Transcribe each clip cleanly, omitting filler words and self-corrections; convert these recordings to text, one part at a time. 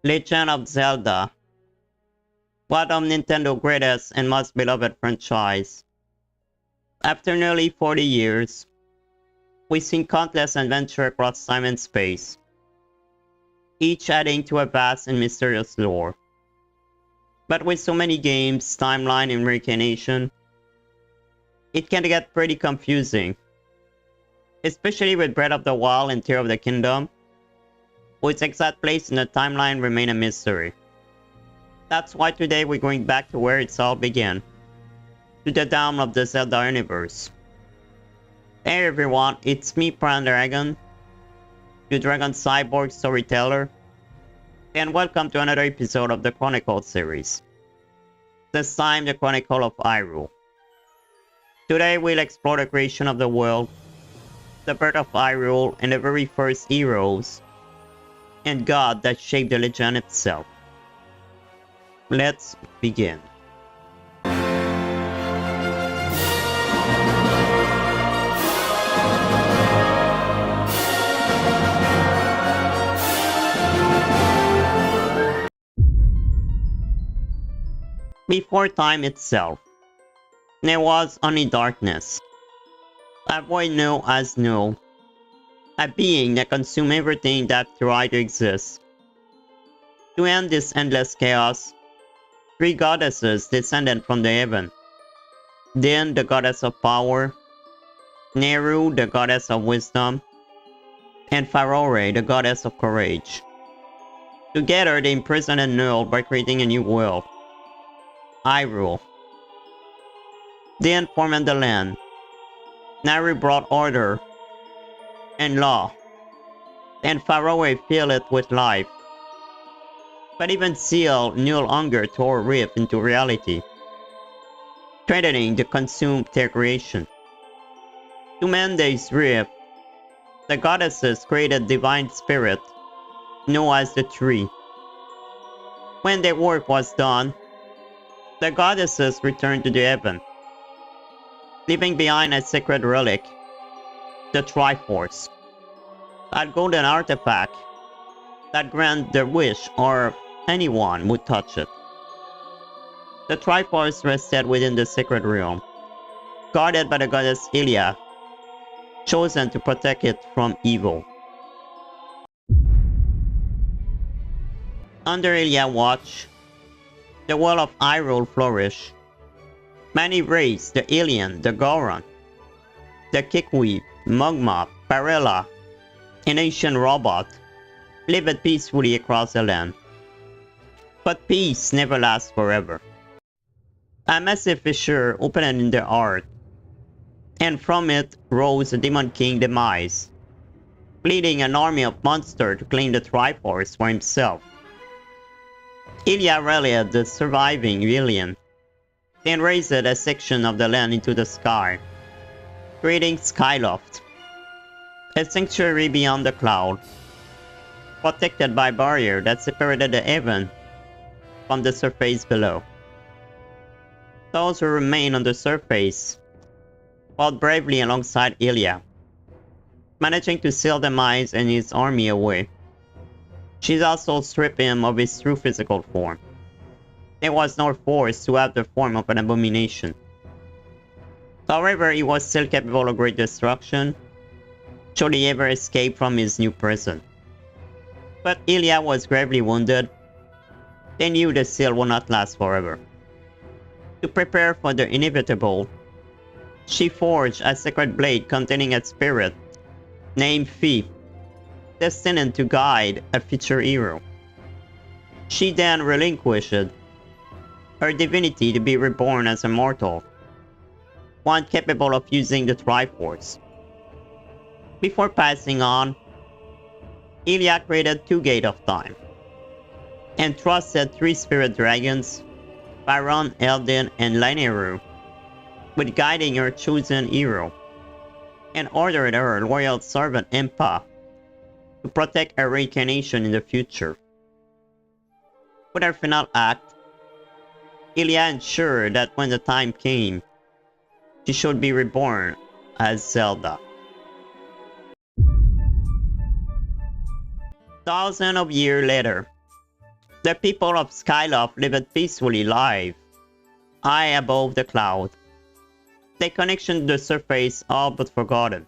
Legend of Zelda, one of Nintendo's greatest and most beloved franchise. After nearly 40 years, we've seen countless adventures across time and space, each adding to a vast and mysterious lore. But with so many games, timeline, and reincarnation, it can get pretty confusing, especially with Breath of the Wild and Tears of the Kingdom, whose exact place in the timeline remain a mystery. That's why today we're going back to where it's all began, to the dawn of the Zelda universe. Hey everyone, it's me, Pran Dragon, your Dragon Cyborg Storyteller, and welcome to another episode of the Chronicles series. This time, the Chronicle of Hyrule. Today we'll explore the creation of the world, the birth of Hyrule, and the very first heroes and god that shaped the legend itself. Let's begin. Before time itself, there was only darkness. A void known as Null, a being that consumed everything that tried to exist. To end this endless chaos, three goddesses descended from the heaven. Din, the goddess of power, Neru, the goddess of wisdom, and Farore, the goddess of courage. Together they imprisoned Null by creating a new world, Hyrule. Din formed the land. Neru brought order and law, and Farore filled it with life. But even still, Null hunger tore Rift into reality, threatening to consume their creation. To mend this rift, the goddesses created divine spirit, known as the Tree. When their work was done, the goddesses returned to the heaven, leaving behind a sacred relic, the Triforce, a golden artifact that grants their wish or anyone would touch it. The Triforce rested within the sacred realm, guarded by the goddess Hylia, chosen to protect it from evil. Under Hylia's watch, the world of Hyrule flourished. Many races, the Alien, the Goron, the Kikwi, Mugma, Parella, an ancient robot, lived peacefully across the land. But peace never lasts forever. A massive fissure opened in the earth, and from it rose the Demon King Demise, leading an army of monsters to claim the Triforce for himself. Hylia rallied the surviving alien, then raised a section of the land into the sky, creating Skyloft, a sanctuary beyond the cloud, protected by a barrier that separated the heaven from the surface below. Those who remained on the surface fought bravely alongside Hylia, managing to seal Demise and his army away. She also stripped him of his true physical form. He was not forced to have the form of an abomination. However, he was still capable of great destruction, should he ever escape from his new prison. But Hylia was gravely wounded. They knew the seal would not last forever. To prepare for the inevitable, she forged a sacred blade containing a spirit named Fi, destined to guide a future hero. She then relinquished her divinity to be reborn as a mortal, one capable of using the Triforce. Before passing on, Hylia created two Gates of Time, and trusted three spirit dragons, Baron, Eldin, and Lineru, with guiding her chosen hero, and ordered her loyal servant Impa to protect her reincarnation in the future. With her final act, Hylia ensured that when the time came, she should be reborn as Zelda. Thousands of years later, The people of Skyloft lived peacefully life, high above the cloud. Their connection to the surface all but forgotten.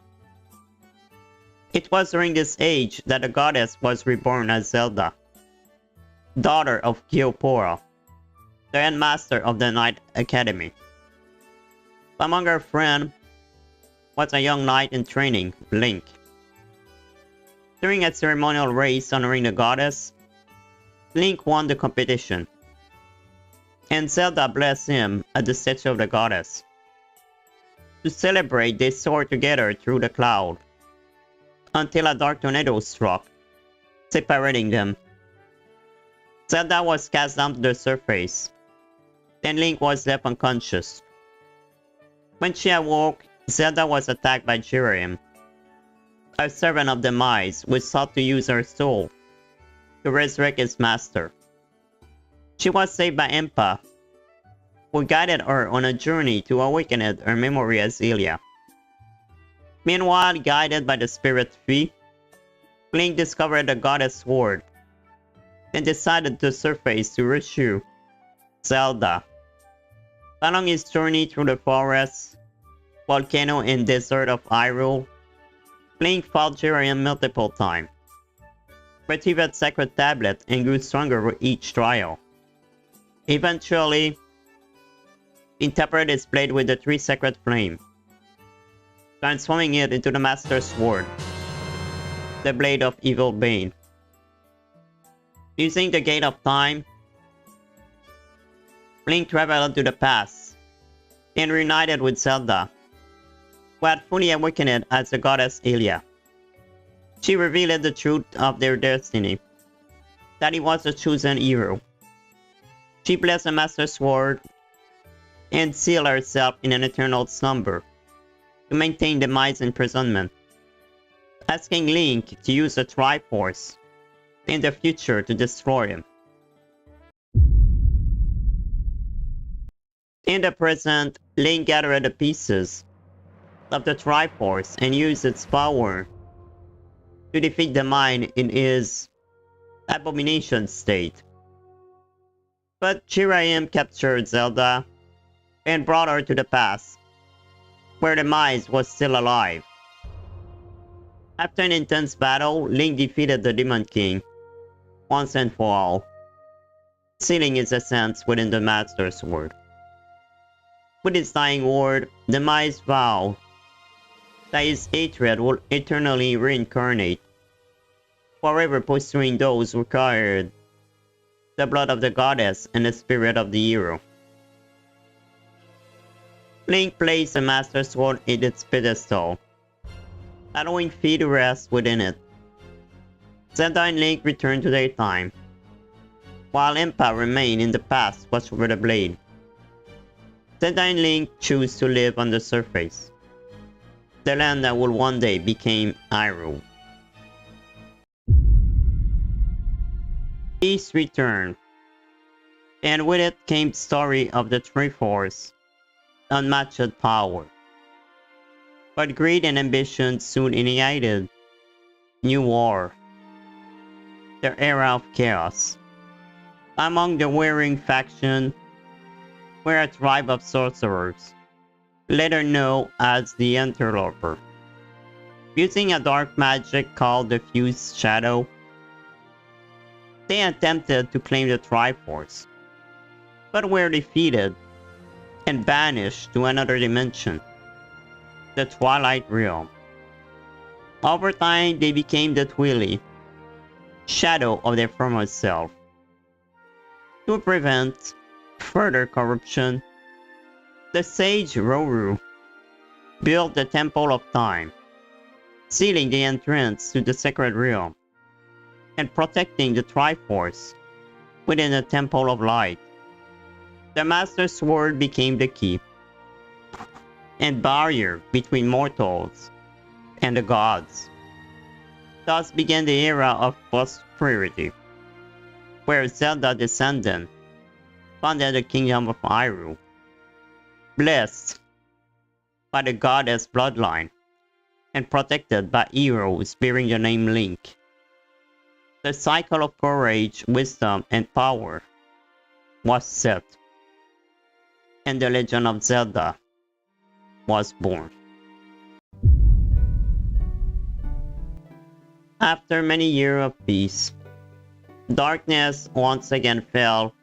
It was during this age that the goddess was reborn as Zelda, daughter of Gyopora, the headmaster of the Knight Academy. Among her friends was a young knight in training, Link. During a ceremonial race honoring the goddess, Link won the competition, and Zelda blessed him at the statue of the goddess. To celebrate, they soared together through the cloud, until a dark tornado struck, separating them. Zelda was cast down to the surface, then Link was left unconscious. When she awoke, Zelda was attacked by Jiraim, a servant of Demise who sought to use her soul to resurrect his master. She was saved by Impa, who guided her on a journey to awaken her memory as Hylia. Meanwhile, guided by the spirit Fi, Link discovered the goddess sword, then decided to surface to rescue Zelda. Along his journey through the forests, volcano and desert of Hyrule, Link fought Jiraim multiple times, retrieved sacred tablet and grew stronger with each trial. Eventually, he tempered his blade with the three sacred flames, transforming it into the Master Sword, the Blade of Evil Bane. Using the Gate of Time, Link traveled to the past and reunited with Zelda, who had fully awakened as the goddess Hylia. She revealed the truth of their destiny, that he was the chosen hero. She blessed the Master Sword and sealed herself in an eternal slumber to maintain Demise's imprisonment, asking Link to use the Triforce in the future to destroy him. In the present, Link gathered the pieces of the Triforce and used its power to defeat Demise in his abomination state. But Jiraim captured Zelda and brought her to the past, where Demise was still alive. After an intense battle, Link defeated the Demon King once and for all, sealing his essence within the Master Sword. With his dying word, Demise vowed that his hatred will eternally reincarnate, forever pursuing those who required the blood of the goddess and the spirit of the hero. Link placed the Master Sword in its pedestal, allowing Fi to rest within it. Zelda and Link returned to their time, while Impa remained in the past to watch over the blade. Zelda and Link choose to live on the surface, the land that will one day become Hyrule. Peace returned, and with it came the story of the Triforce, unmatched power. But greed and ambition soon ignited new war, the era of chaos. Among the warring faction were a tribe of sorcerers, later known as the Interloper. Using a dark magic called the Fused Shadow, they attempted to claim the Triforce, but were defeated and banished to another dimension, the Twilight Realm. Over time, they became the Twili, shadow of their former self. To prevent further corruption, the sage Roru built the Temple of Time, sealing the entrance to the Sacred Realm and protecting the Triforce within the Temple of Light. The Master Sword became the key and barrier between mortals and the gods. Thus began the era of prosperity, where Zelda descendant founded the Kingdom of Hyrule, blessed by the goddess bloodline and protected by heroes bearing the name Link. The cycle of courage, wisdom, and power was set, and the Legend of Zelda was born. After many years of peace, darkness once again fell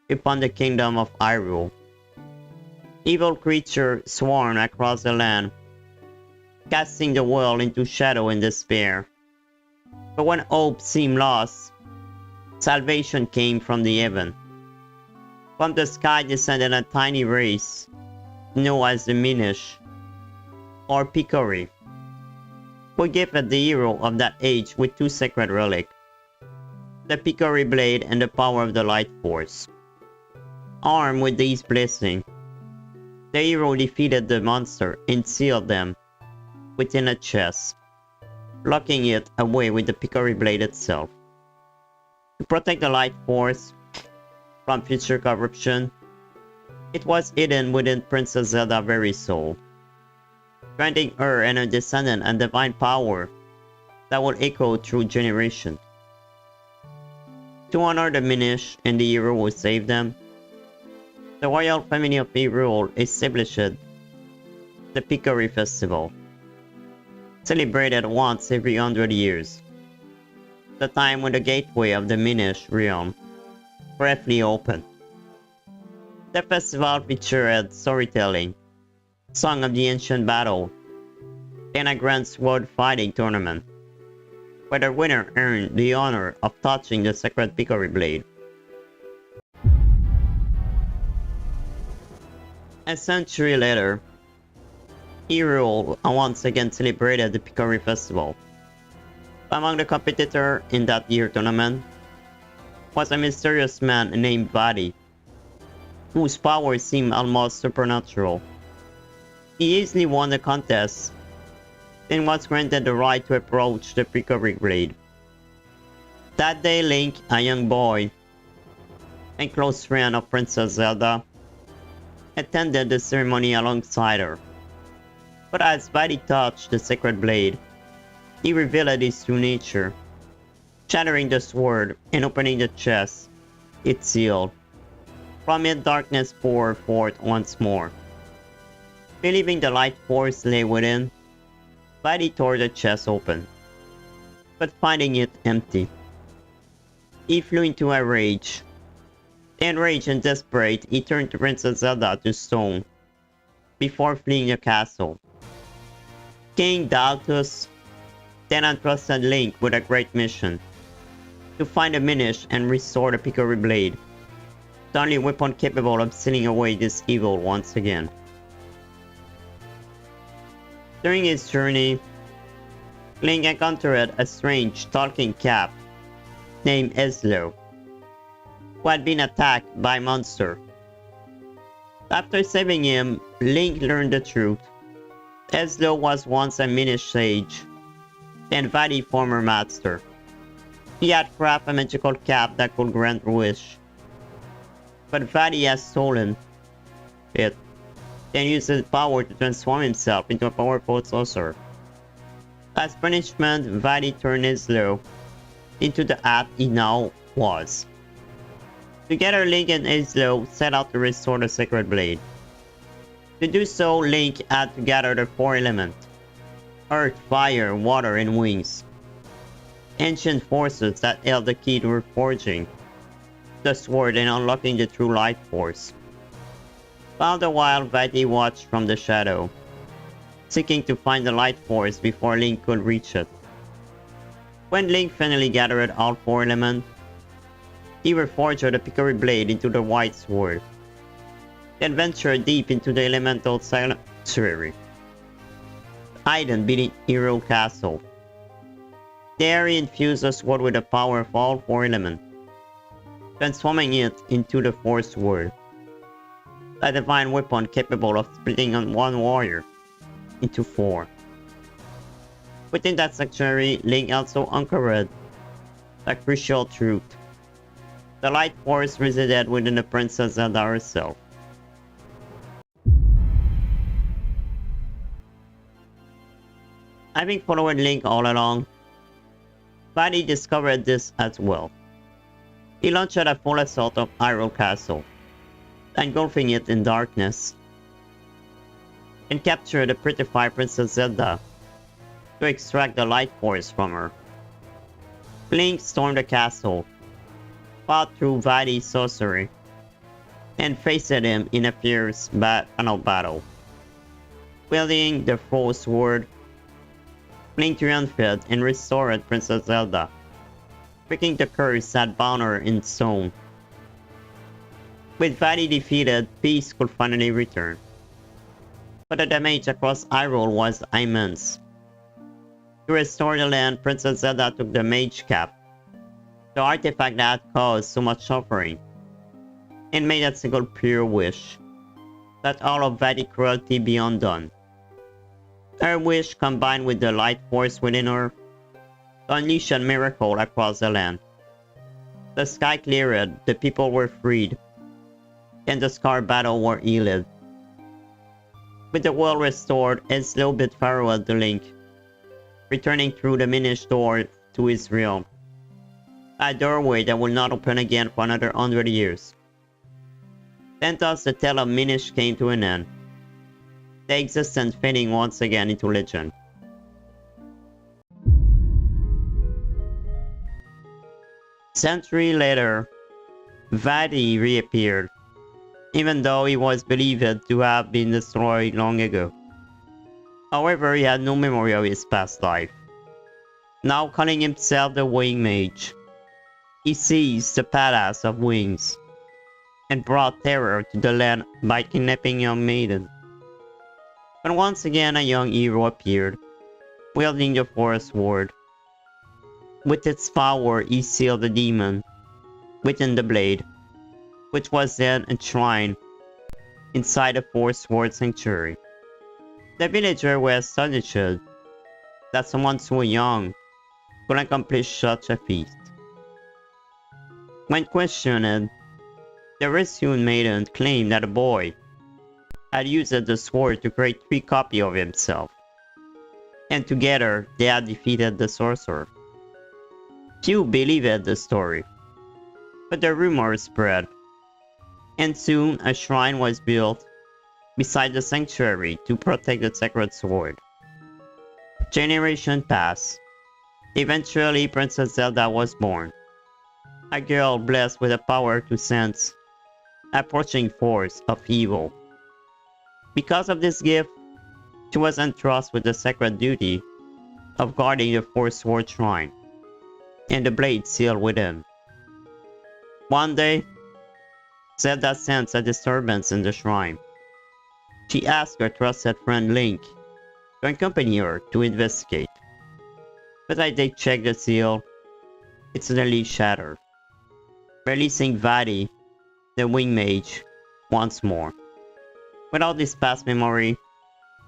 upon the kingdom of Hyrule. Evil creatures swarmed across the land, casting the world into shadow and despair. But when hope seemed lost, salvation came from the heaven. From the sky descended a tiny race, known as the Minish, or Picori, who gifted the hero of that age with two sacred relics, the Picori Blade and the power of the Light Force. Armed with these blessings, the hero defeated the monster and sealed them within a chest, locking it away with the Picori Blade itself. To protect the Light Force from future corruption, it was hidden within Princess Zelda's very soul, granting her and her descendant a divine power that will echo through generations. To honor the Minish and the hero who saved them, the royal family of Hyrule established the Picori Festival, celebrated once every 100 years, the time when the gateway of the Minish realm briefly opened. The festival featured storytelling, song of the ancient battle, and a grand sword fighting tournament, where the winner earned the honor of touching the sacred Picori Blade. A century later, Hyrule once again celebrated the Picori Festival. Among the competitors in that year's tournament was a mysterious man named Vaati, whose powers seemed almost supernatural. He easily won the contest and was granted the right to approach the Picori Blade. That day, Link, a young boy and close friend of Princess Zelda, attended the ceremony alongside her. But as Vaati touched the sacred blade, he revealed his true nature, shattering the sword and opening the chest it sealed. From it, darkness poured forth once more. Believing the light force lay within, Vaati tore the chest open, but finding it empty, he flew into a rage. Enraged and desperate, he turned to Princess Zelda to stone, before fleeing the castle. King Daltus then entrusted Link with a great mission, to find the Minish and restore the Picori Blade, the only weapon capable of sealing away this evil once again. During his journey, Link encountered a strange talking cat named Eslo, who had been attacked by a monster. After saving him, Link learned the truth. Eslo was once a Minish sage, and Vaati's former master. He had crafted a magical cap that could grant wish. But Vaati has stolen it, and used his power to transform himself into a powerful sorcerer. As punishment, Vaati turned Eslo into the ape he now was. Together, Link and Eslo set out to restore the Sacred Blade. To do so, Link had to gather the four elements: earth, fire, water, and wings. Ancient forces that held the key to reforging the sword and unlocking the true life force. All the while, Vaati watched from the shadow, seeking to find the light force before Link could reach it. When Link finally gathered all four elements, he reforged the Picori Blade into the White Sword, then ventured deep into the elemental sanctuary, hidden beneath Hyrule Castle. There he infused the sword with the power of all four elements, transforming it into the Fourth Sword, a divine weapon capable of splitting one warrior into four. Within that sanctuary, Link also uncovered a crucial truth. The light force resided within the Princess Zelda herself. Having followed Link all along, Vaidi discovered this as well. He launched a full assault of Hyrule Castle, engulfing it in darkness, and captured the prettified Princess Zelda to extract the light force from her. Link stormed the castle, fought through Vaidi's sorcery, and faced him in a fierce final battle. Wielding the full sword, Link triumphed and restored Princess Zelda, breaking the curse that bound her in stone. With Vaidi defeated, peace could finally return. But the damage across Hyrule was immense. To restore the land, Princess Zelda took the Mage Cap, the artifact that caused so much suffering, and made a single pure wish, that all of Vaidi's cruelty be undone. Her wish, combined with the light force within her, unleashed a miracle across the land. The sky cleared, the people were freed, and the scar battle were healed. With the world restored, and slow but farewell to Link, returning through the Minish door to his realm. A doorway that will not open again for another 100 years. Then thus the tale of Minish came to an end, the existence fading once again into legend. Century later, Vaidi reappeared, even though he was believed to have been destroyed long ago. However, he had no memory of his past life. Now calling himself the Wing Mage, he seized the Palace of Wings and brought terror to the land by kidnapping young maiden. But once again a young hero appeared, wielding the Forest Sword. With its power he sealed the demon within the blade, which was then enshrined inside the Forest Sword Sanctuary. The villagers were astonished that someone so young could accomplish such a feat. When questioned, the rescued maiden claimed that the boy had used the sword to create 3 copies of himself, and together they had defeated the sorcerer. Few believed the story, but the rumor spread, and soon a shrine was built beside the sanctuary to protect the sacred sword. Generations passed. Eventually Princess Zelda was born, a girl blessed with the power to sense approaching force of evil. Because of this gift, she was entrusted with the sacred duty of guarding the Forest Sword Shrine and the blade sealed within. One day, Zelda sensed a disturbance in the shrine. She asked her trusted friend Link to accompany her to investigate. But as they checked the seal, it suddenly shattered, releasing Vaidi, the Wing Mage, once more. Without this past memory,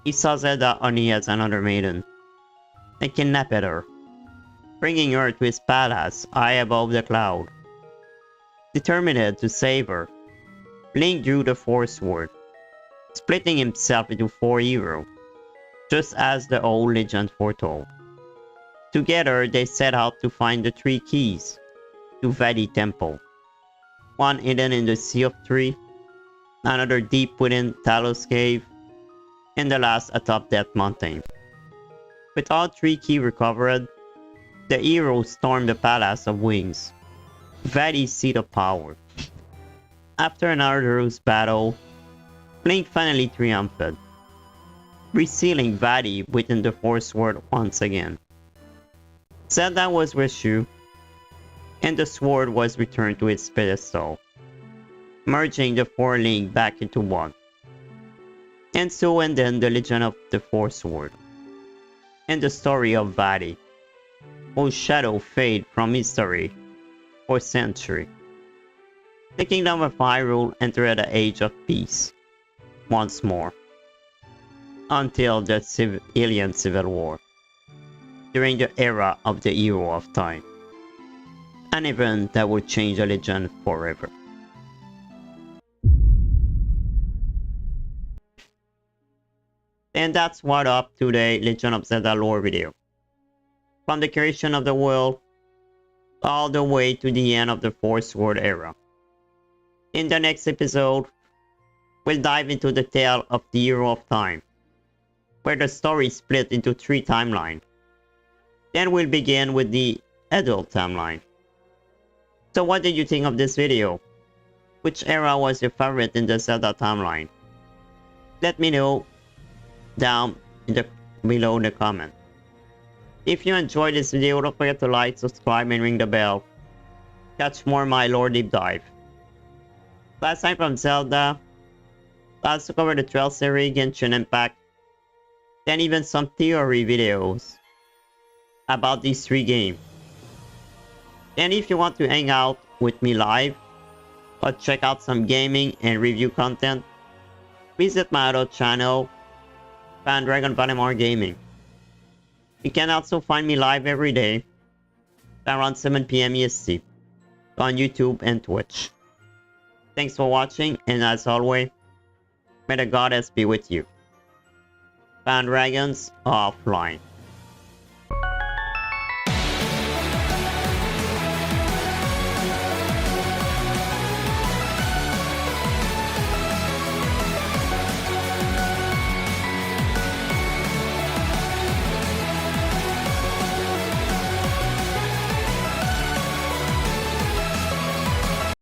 he saw Zelda only as another maiden, and kidnapped her, bringing her to his palace high above the cloud. Determined to save her, Link drew the Force Sword, splitting himself into 4 heroes, just as the old legend foretold. Together they set out to find the 3 keys to Vaidi Temple, one hidden in the Sea of Tree, another deep within Talos Cave, and the last atop Death Mountain. With all 3 keys recovered, the heroes stormed the Palace of Wings, Vaidi's seat of power. After an arduous battle, Link finally triumphed, resealing Vaidi within the Force Sword once again. Zelda was rescued, and the sword was returned to its pedestal, merging the 4 links back into one. And so ended the legend of the Force Sword, and the story of Vaidi, whose shadow faded from history for centuries. The Kingdom of Hyrule entered the Age of Peace once more, until the Hylian Civil War, during the era of the Hero of Time, an event that would change the legend forever. And that's what up today Legend of Zelda lore video. From the creation of the world all the way to the end of the Four Sword era. In the next episode, we'll dive into the tale of the Hero of Time, where the story is split into 3 timelines. Then we'll begin with the adult timeline. So what did you think of this video? Which era was your favorite in the Zelda timeline? Let me know down below in the comment. If you enjoyed this video, don't forget to like, subscribe, and ring the bell. Catch more my lore deep dive. Last time from Zelda, I also covered the Trail series, Genshin Impact, then even some theory videos about these 3 games. And if you want to hang out with me live, or check out some gaming and review content, visit my other channel, Dragon Valimar Gaming. You can also find me live every day around 7 PM EST on YouTube and Twitch. Thanks for watching, and as always, may the goddess be with you. Dragons offline.